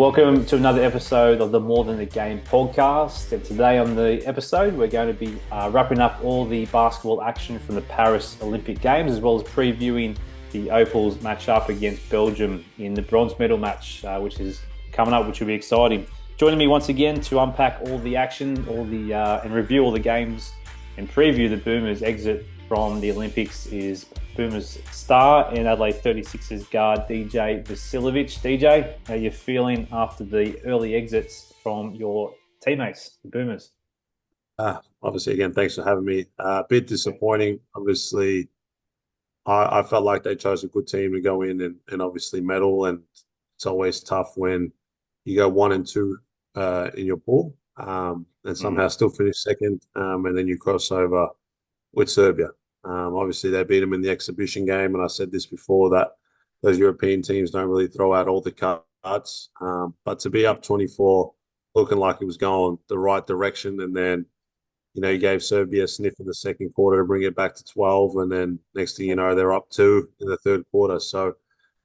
Welcome to another episode of the More Than a Game podcast. And today on the episode, we're going to be wrapping up all the basketball action from the Paris Olympic Games, as well as previewing the Opals match up against Belgium in the bronze medal match, which is coming up, which will be exciting. Joining me once again to unpack all the action, and review all the games and preview the Boomers' exit from the Olympics is Boomers star and Adelaide 36ers guard DJ Vasiljevic. DJ, how are you feeling after the early exits from your teammates, the Boomers? Obviously, again, thanks for having me. A bit disappointing. Obviously, I felt like they chose a good team to go in and obviously medal, and it's always tough when you go 1 and 2 in your pool and somehow still finish second, and then you cross over with Serbia. Obviously, they beat them in the exhibition game, and I said this before that those European teams don't really throw out all the cards. But to be up 24, looking like it was going the right direction, and then you gave Serbia a sniff in the second quarter to bring it back to 12, and then next thing you know, they're up 2 in the third quarter. So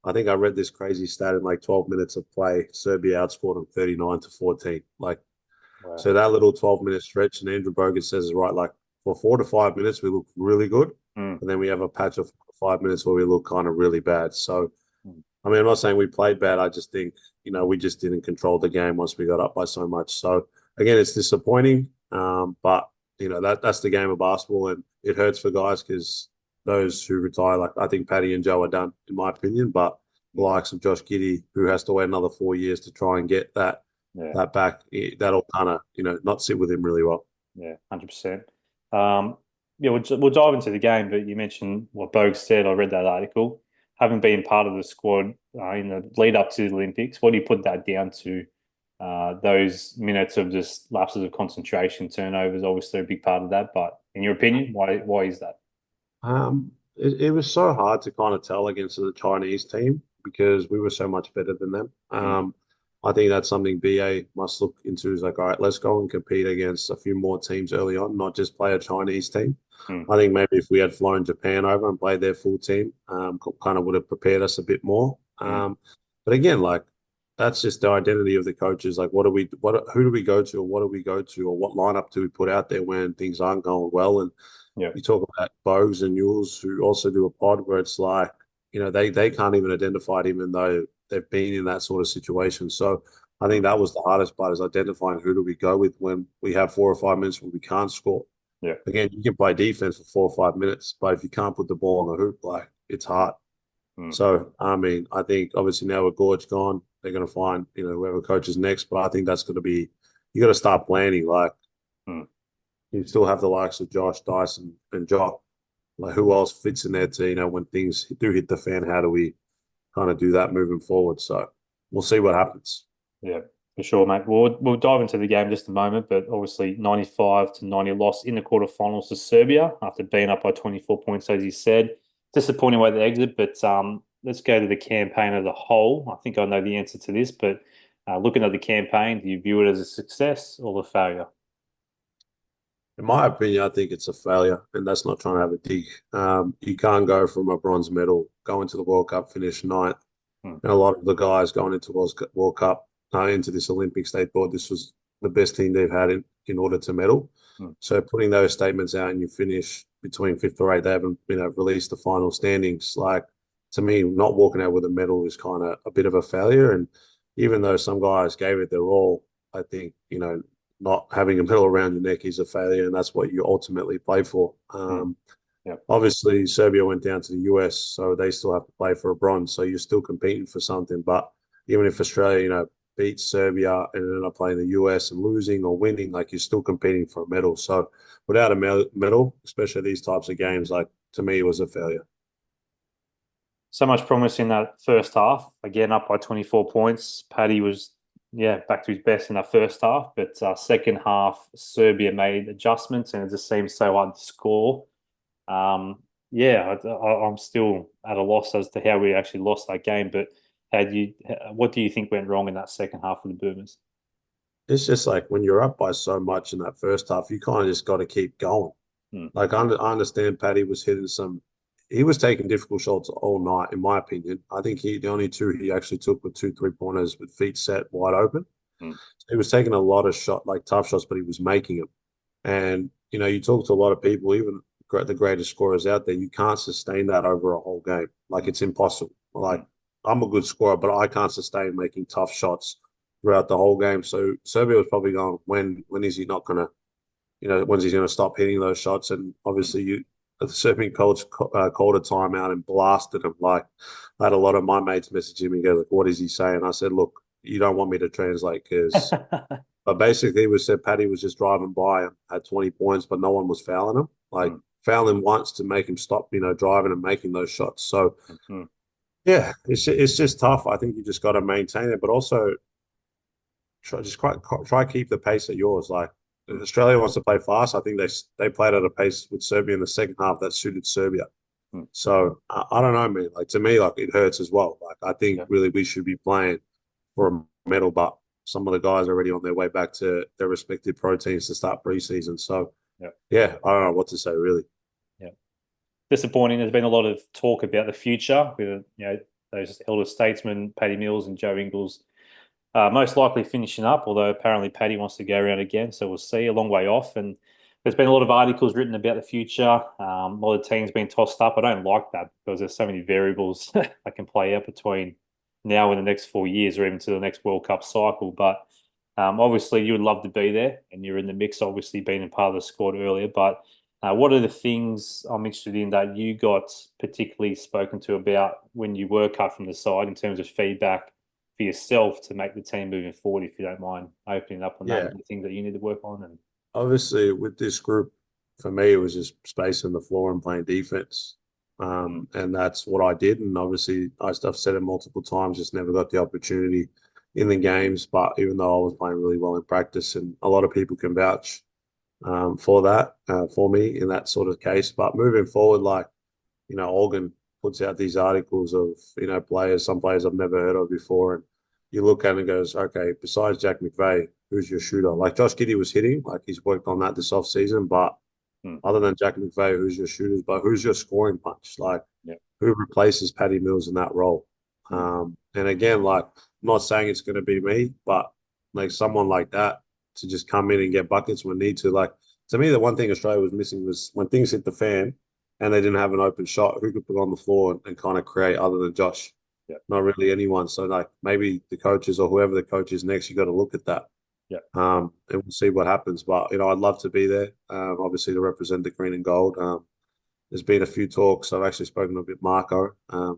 I think I read this crazy stat in like 12 minutes of play, Serbia outscored them 39-14. Wow. So that little 12-minute stretch, and Andrew Bogut says is right, like for 4 to 5 minutes, we look really good. And then we have a patch of 5 minutes where we look kind of really bad. So, I mean, I'm not saying we played bad. I just think, we just didn't control the game once we got up by so much. So, again, it's disappointing. But, that's the game of basketball. And it hurts for guys because those who retire, like I think Paddy and Joe are done, in my opinion. But the likes of Josh Giddey, who has to wait another 4 years to try and get that back, that'll kind of, not sit with him really well. Yeah, 100%. We'll dive into the game, but you mentioned what Bogue said. I read that article. Having been part of the squad in the lead up to the Olympics, what do you put that down to? Those minutes of just lapses of concentration, turnovers, obviously a big part of that. But in your opinion, why is that? It was so hard to kind of tell against the Chinese team because we were so much better than them. I think that's something BA must look into is like, all right, let's go and compete against a few more teams early on, not just play a Chinese team. I think maybe if we had flown Japan over and played their full team, kind of would have prepared us a bit more. But again, like that's just the identity of the coaches. Like, who do we go to, or what do we go to, or what lineup do we put out there when things aren't going well? And you talk about Bogues and Yules, who also do a pod where it's like, they can't even identify it, even though they've been in that sort of situation. So I think that was the hardest part, is identifying who do we go with when we have 4 or 5 minutes when we can't score. Yeah. Again, you can play defense for 4 or 5 minutes, but if you can't put the ball on the hoop, like it's hard. So, I mean, I think obviously now with Gorge gone, they're going to find, whoever coaches next, but I think that's going to be, you got to start planning. Like you still have the likes of Josh, Dyson and Jock. Like who else fits in there to, when things do hit the fan, how do we kind of do that moving forward? So we'll see what happens. Yeah, for sure, mate. We'll dive into the game in just a moment, but obviously 95-90 loss in the quarterfinals to Serbia after being up by 24 points, as you said. Disappointing way to exit, but let's go to the campaign as a whole. I think I know the answer to this, but looking at the campaign, do you view it as a success or a failure? In my opinion, I think it's a failure, and that's not trying to have a dig. You can't go from a bronze medal, go into the World Cup, finish ninth. And a lot of the guys going into World Cup, into this Olympics, they thought this was the best team they've had in order to medal. So putting those statements out and you finish between 5th or 8th, they haven't released the final standings. Like, to me, not walking out with a medal is kind of a bit of a failure. And even though some guys gave it their all, I think, not having a medal around your neck is a failure, and that's what you ultimately play for. Obviously, Serbia went down to the US, so they still have to play for a bronze. So you're still competing for something. But even if Australia, beats Serbia and ended up playing the US and losing or winning, like you're still competing for a medal. So without a medal, especially these types of games, like to me, it was a failure. So much promise in that first half. Again, up by 24 points. Paddy was back to his best in that first half. But second half, Serbia made adjustments, and it just seems so hard to score. I'm still at a loss as to how we actually lost that game. But what do you think went wrong in that second half of the Boomers? It's just like when you're up by so much in that first half, you kind of just got to keep going. Like I understand Paddy was hitting some he was taking difficult shots all night, in my opinion. I think the only two he actually took were two 3-pointers with feet set wide open. Mm. He was taking a lot of like tough shots, but he was making them. And you talk to a lot of people, even the greatest scorers out there, you can't sustain that over a whole game. Like it's impossible. Like I'm a good scorer, but I can't sustain making tough shots throughout the whole game. So Serbia was probably going, when is he not gonna, when's he gonna stop hitting those shots? And obviously the Serbian coach called a timeout and blasted him. Like I had a lot of my mates messaging me, go like, "What is he saying?" I said, "Look, you don't want me to translate because." But basically, we said Paddy was just driving by and had 20 points, but no one was fouling him. Like fouling him once to make him stop, driving and making those shots. So yeah, it's just tough. I think you just got to maintain it, but also try keep the pace at yours. Like Australia wants to play fast. I think they played at a pace with Serbia in the second half that suited Serbia. So I don't know, man. Like to me, like it hurts as well. Like I think really we should be playing for a medal, but some of the guys are already on their way back to their respective pro teams to start preseason. So yeah, I don't know what to say really. Yeah, disappointing. There's been a lot of talk about the future with those elder statesmen, Paddy Mills and Joe Ingles, most likely finishing up. Although apparently Paddy wants to go around again, so we'll see. A long way off, and there's been a lot of articles written about the future. A lot of teams being tossed up. I don't like that because there's so many variables that can play out between now and the next 4 years, or even to the next World Cup cycle. But obviously, you would love to be there, and you're in the mix. Obviously, being a part of the squad earlier, but what are the things I'm interested in that you got particularly spoken to about when you were cut from the side in terms of feedback for yourself to make the team moving forward? If you don't mind opening up on that, the things that you need to work on. And obviously, with this group, for me, it was just spacing the floor and playing defense. And that's what I did. And obviously, I've said it multiple times, just never got the opportunity in the games. But even though I was playing really well in practice, and a lot of people can vouch for that, for me in that sort of case. But moving forward, like, Olgun puts out these articles of, some players I've never heard of before. And you look at it and goes, okay, besides Jack McVeigh, who's your shooter? Like Josh Giddey was hitting, like he's worked on that this off season, but other than Jack McVeigh, who's your shooters? But who's your scoring punch? Like who replaces Paddy Mills in that role? And again, like I'm not saying it's going to be me, but like someone like that to just come in and get buckets when need to. Like to me, the one thing Australia was missing was when things hit the fan and they didn't have an open shot, who could put on the floor and kind of create other than Josh? Not really anyone. So like maybe the coaches or whoever the coach is next, you got to look at that. And we'll see what happens. But I'd love to be there. Obviously to represent the green and gold. There's been a few talks. I've actually spoken with Marco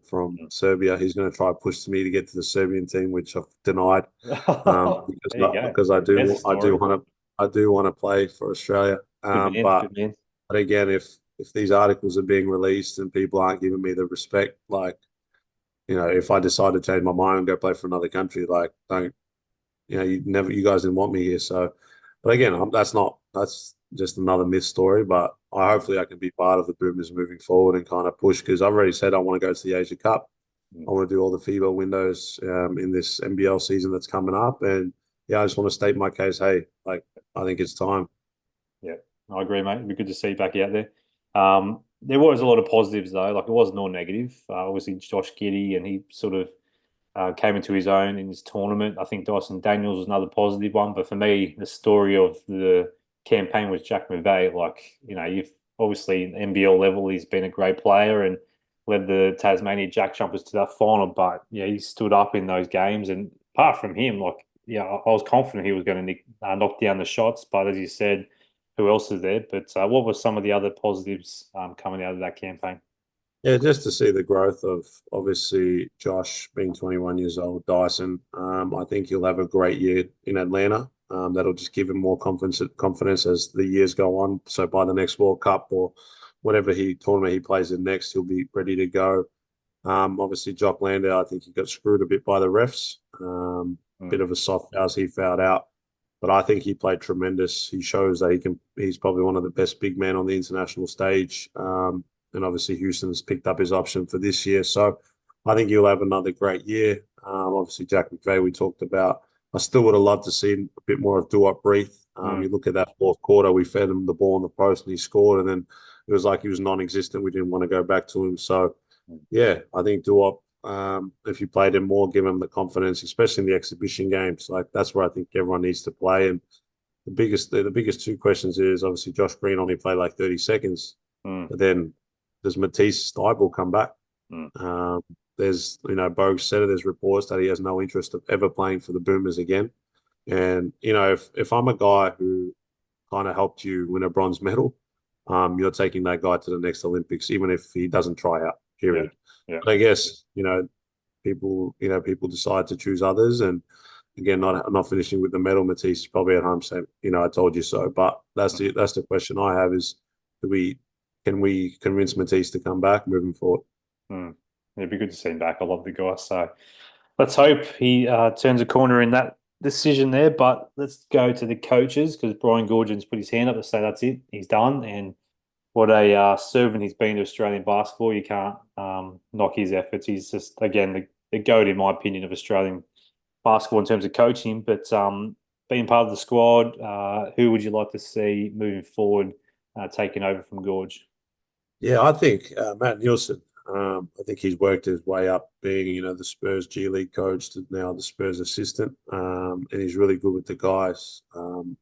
from Serbia. He's going to try to push me to get to the Serbian team, which I've denied because I do want to play for Australia. But again, if these articles are being released and people aren't giving me the respect, like if I decide to change my mind and go play for another country, like don't. You guys didn't want me here. So, but again, that's just another myth story. But hopefully I can be part of the Boomers moving forward and kind of push because I've already said I want to go to the Asia Cup. I want to do all the FIBA windows in this NBL season that's coming up. And I just want to state my case. Hey, like, I think it's time. Yeah, I agree, mate. It'd be good to see you back out there. There was a lot of positives though. Like it wasn't all negative. Obviously Josh Giddey, and he sort of came into his own in this tournament. I think Dyson Daniels was another positive one. But for me, the story of the campaign was Jack McVeigh. Like, you've obviously NBL level, he's been a great player and led the Tasmania Jack Jumpers to that final. But he stood up in those games. And apart from him, like, I was confident he was going to knock down the shots. But as you said, who else is there? But what were some of the other positives coming out of that campaign? Yeah, just to see the growth of obviously Josh being 21 years old, Dyson. I think he'll have a great year in Atlanta. That'll just give him more confidence as the years go on. So by the next World Cup or whatever tournament he plays in next, he'll be ready to go. Obviously, Jock Landau, I think he got screwed a bit by the refs. Bit of a soft house, he fouled out. But I think he played tremendous. He shows that he's probably one of the best big men on the international stage. And obviously Houston's picked up his option for this year. So I think he'll have another great year. Obviously Jack McVeigh we talked about. I still would have loved to see a bit more of Do Up Breathe Mm. You look at that fourth quarter, we fed him the ball in the post and he scored, and then it was like he was non-existent. We didn't want to go back to him. So, yeah, I think Duop, if you played him more, give him the confidence, especially in the exhibition games. Like that's where I think everyone needs to play. And the biggest two questions is obviously Josh Green only played like 30 seconds, Mm. but then does Matisse Thybulle come back? Mm. There's, Bogue said it, there's reports that he has no interest of ever playing for the Boomers again. And, if I'm a guy who kind of helped you win a bronze medal, you're taking that guy to the next Olympics, even if he doesn't try out, Yeah. period. Yeah. But I guess, people decide to choose others. And again, not finishing with the medal, Matisse is probably at home saying, I told you so. But that's the question I have is, can we convince Matisse to come back moving forward? Mm. It'd be good to see him back. I love the guy. So let's hope he turns a corner in that decision there. But let's go to the coaches because Brian Goorjian's put his hand up to say that's it. He's done. And what a servant he's been to Australian basketball. You can't knock his efforts. He's just, again, the GOAT, in my opinion, of Australian basketball in terms of coaching. But being part of the squad, who would you like to see moving forward, taking over from Gorge? Yeah, I think Matt Nielsen. I think he's worked his way up being, the Spurs G League coach to now the Spurs assistant, and he's really good with the guys. Mm.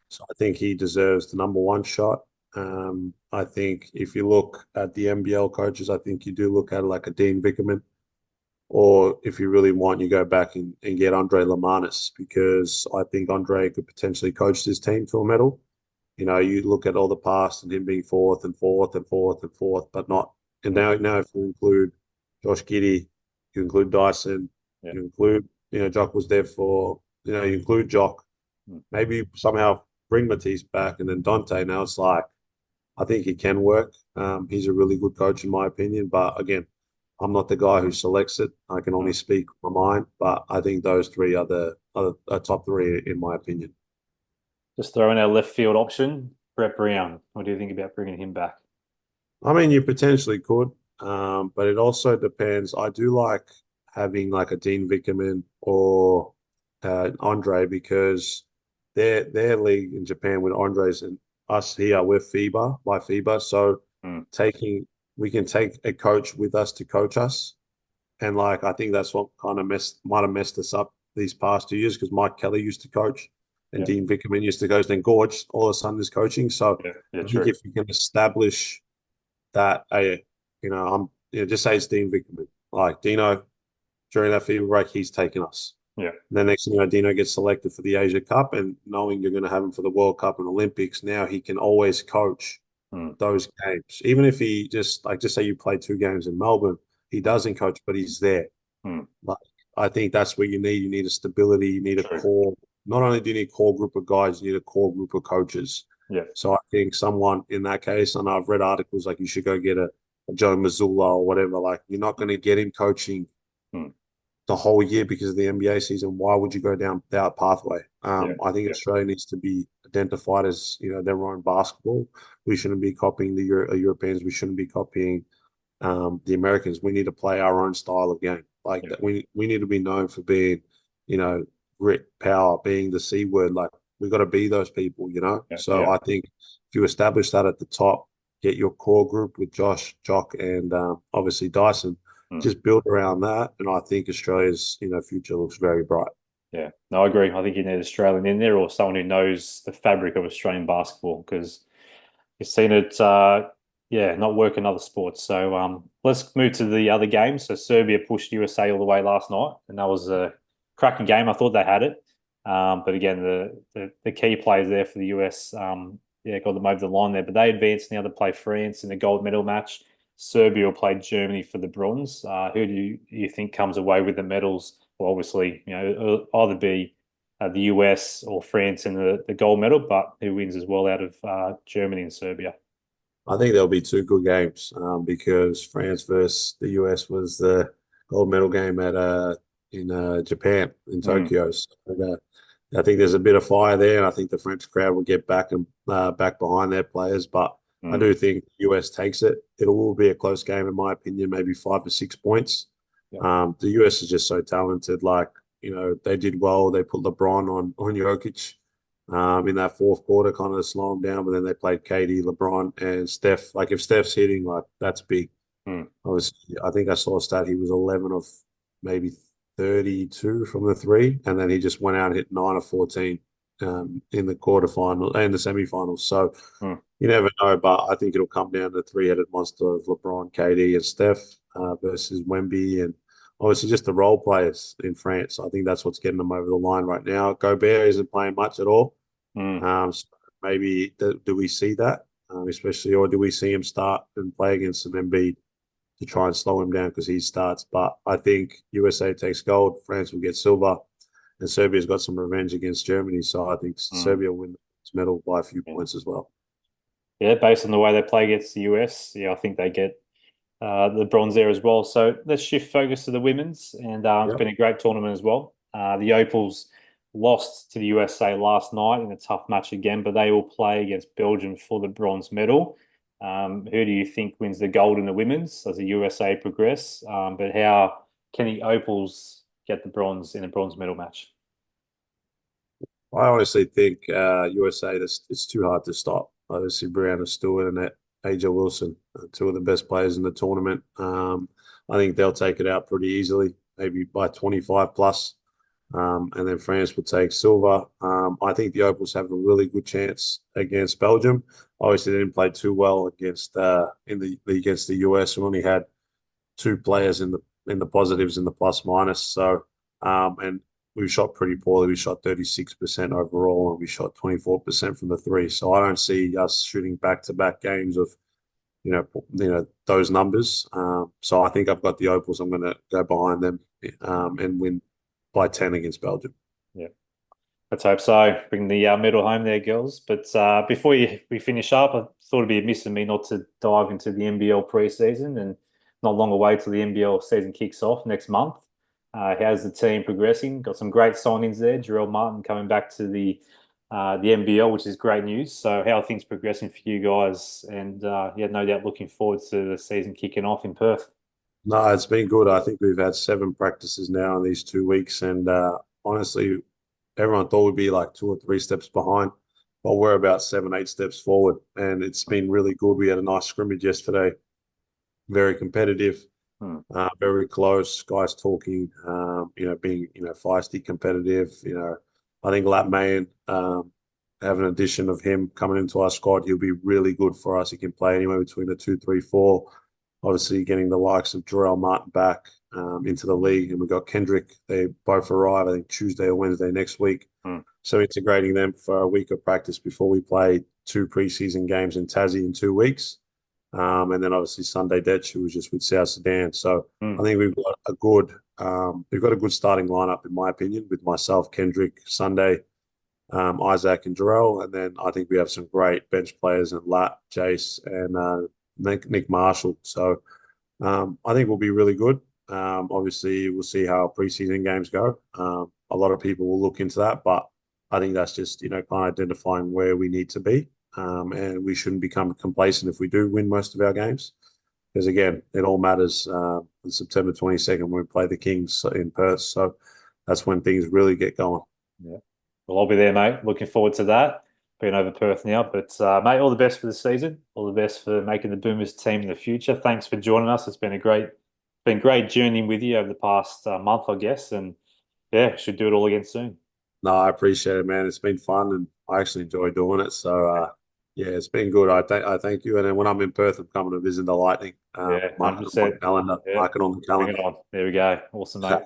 So I think he deserves the number one shot. I think if you look at the NBL coaches, I think you do look at like a Dean Vickerman, or if you really want, you go back and get Andre Lamanis because I think Andre could potentially coach this team to a medal. You look at all the past and him being fourth and fourth and fourth and fourth, but not. And now if you include Josh Giddey, you include Dyson, Yeah. you include, Jock was there for, you include Jock, Mm. maybe somehow bring Matisse back and then Dante. Now it's like, I think he can work. He's a really good coach in my opinion, but again, I'm not the guy who selects it. I can only Mm. speak my mind, but I think those three are the top three in my opinion. Just throwing our left field option, Brett Brown. What do you think about bringing him back? I mean, you potentially could, but it also depends. I do like having like a Dean Vickerman or Andre because their league in Japan with Andres and us here, we're FIBA by FIBA. So Mm. taking we can take a coach with us to coach us. And like I think that's what kind of might have messed us up these past 2 years because Mike Kelly used to coach and Yeah. Dean Vickerman used to coach, then Gorge all of a sudden is coaching. So Yeah. Yeah. I think True. if you can establish that just say it's Dean Vickerman. Like Dino, during that FIBA break, he's taken us. Yeah. And then next thing you know, Dino gets selected for the Asia Cup, and knowing you're going to have him for the World Cup and Olympics, now he can always coach Mm. those games. Even if he just say you play 2 games in Melbourne, he doesn't coach, but he's there. Mm. Like I think that's what you need. You need a stability. You need a True. core. Not only do you need a core group of guys, you need a core group of coaches. Yeah. So I think someone in that case, and I've read articles like you should go get a Joe Mazzulla or whatever. Like you're not going to get him coaching Mm. the whole year because of the NBA season. Why would you go down that pathway? Yeah. I think Yeah. Australia needs to be identified as their own basketball. We shouldn't be copying the Europeans. We shouldn't be copying the Americans. We need to play our own style of game. Like Yeah. that, we need to be known for being, grit, power, being the C word. Like we got to be those people. Yeah. So Yeah. I think if you establish that at the top, get your core group with Josh, Jock, and obviously Dyson, Mm. just build around that, and I think Australia's future looks very bright. Yeah. No, I agree. I think you need Australian in there or someone who knows the fabric of Australian basketball because you've seen it, yeah, not work in other sports. So let's move to the other games. So Serbia pushed USA all the way last night, and that was a cracking game. I thought they had it, but again, the key players there for the US, yeah, got them over the line there. But they advanced now to play France in the gold medal match. Serbia will play Germany for the bronze. Who do you think comes away with the medals? Well, obviously, it'll either be the US or France in the gold medal, but who wins as well out of Germany and Serbia? I think there'll be 2 good games because France versus the US was the gold medal game at in Japan in Mm. Tokyo. So, I think there's a bit of fire there, and I think the French crowd will get back and back behind their players. But I Mm. do think the US takes it. It will be a close game in my opinion, maybe 5 or 6 points. Yeah. The US is just so talented. Like they did well. They put LeBron on Jokic. in that fourth quarter, kind of slow them down. But then they played KD, LeBron, and Steph. Like if Steph's hitting, like that's big. Mm, I think I saw a stat. He was 11 of maybe 32 from the three, and then he just went out and hit 9 of 14 in the quarterfinal and the semifinals. So mm, you never know, but I think it'll come down to the three-headed monster of LeBron, KD, and Steph versus Wemby, and obviously just the role players in France. I think that's what's getting them over the line right now. Gobert isn't playing much at all. mm. So maybe do we see that, especially, or do we see him start and play against an Embiid to try and slow him down because he starts? But I think USA takes gold, France will get silver, and Serbia's got some revenge against Germany. So I think Mm. Serbia will win the medal by a few Yeah. points as well. Yeah, based on the way they play against the US, yeah, I think they get the bronze there as well. So let's shift focus to the women's, and it's Yep. been a great tournament as well. The Opals lost to the USA last night in a tough match again, but they will play against Belgium for the bronze medal. Who do you think wins the gold in the women's as the USA progress? But how can the Opals get the bronze in a bronze medal match? I honestly think USA, it's too hard to stop. Obviously, Brianna Stewart and AJ Wilson, two of the best players in the tournament. I think they'll take it out pretty easily, maybe by 25 plus. And then France will take silver. I think the Opals have a really good chance against Belgium. Obviously, they didn't play too well against against the US. We only had two players in the positives and the plus minus. So and we shot pretty poorly. We shot 36% overall, and we shot 24% from the three. So I don't see us shooting back-to-back games of those numbers. So I think I've got the Opals. I'm going to go behind them and win by 10 against Belgium. Yeah. Let's hope so. Bring the medal home there, girls. But before we finish up, I thought it'd be amiss of me not to dive into the NBL preseason, and not long away till the NBL season kicks off next month. How's the team progressing? Got some great signings there. Jarrell Martin coming back to the NBL, which is great news. So how are things progressing for you guys? And yeah, no doubt looking forward to the season kicking off in Perth. No, it's been good. I think we've had 7 practices now in these 2 weeks, and honestly, everyone thought we'd be like 2 or 3 steps behind, but we're about 7, 8 steps forward, and it's been really good. We had a nice scrimmage yesterday, very competitive, Hmm. very close. Guys talking, being feisty, competitive. I think Lat Mayan, have an addition of him coming into our squad. He'll be really good for us. He can play anywhere between the 2, 3, 4. Obviously, getting the likes of Jarrell Martin back into the league, and we got Kendrick. They both arrive, I think, Tuesday or Wednesday next week. Hmm. So integrating them for a week of practice before we play 2 preseason games in Tassie in 2 weeks. And then obviously Sunday Detch, who was just with South Sudan. So Hmm. I think we've got a good starting lineup in my opinion, with myself, Kendrick, Sunday, Isaac, and Jarrell. And then I think we have some great bench players in Lat, Jace, and Nick Marshall. So I think we'll be really good. Obviously, we'll see how preseason games go. A lot of people will look into that, but I think that's just kind of identifying where we need to be, and we shouldn't become complacent if we do win most of our games, because again, it all matters on September 22nd when we play the Kings in Perth. So that's when things really get going. Yeah. Well, I'll be there, mate. Looking forward to that. Being over Perth now. But, mate, all the best for the season. All the best for making the Boomers team in the future. Thanks for joining us. It's been great journeying with you over the past month, I guess. And yeah, should do it all again soon. No, I appreciate it, man. It's been fun, and I actually enjoy doing it. So, Yeah, yeah, it's been good. I thank you. And then when I'm in Perth, I'm coming to visit the Lightning. yeah, Mark it on my 100%. calendar. Yeah, Mark it on the bring it calendar. on. There we go. Awesome, mate. All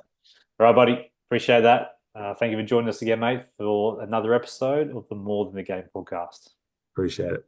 right, buddy. Appreciate that. Thank you for joining us again, mate, for another episode of the More Than the Game podcast. Appreciate it.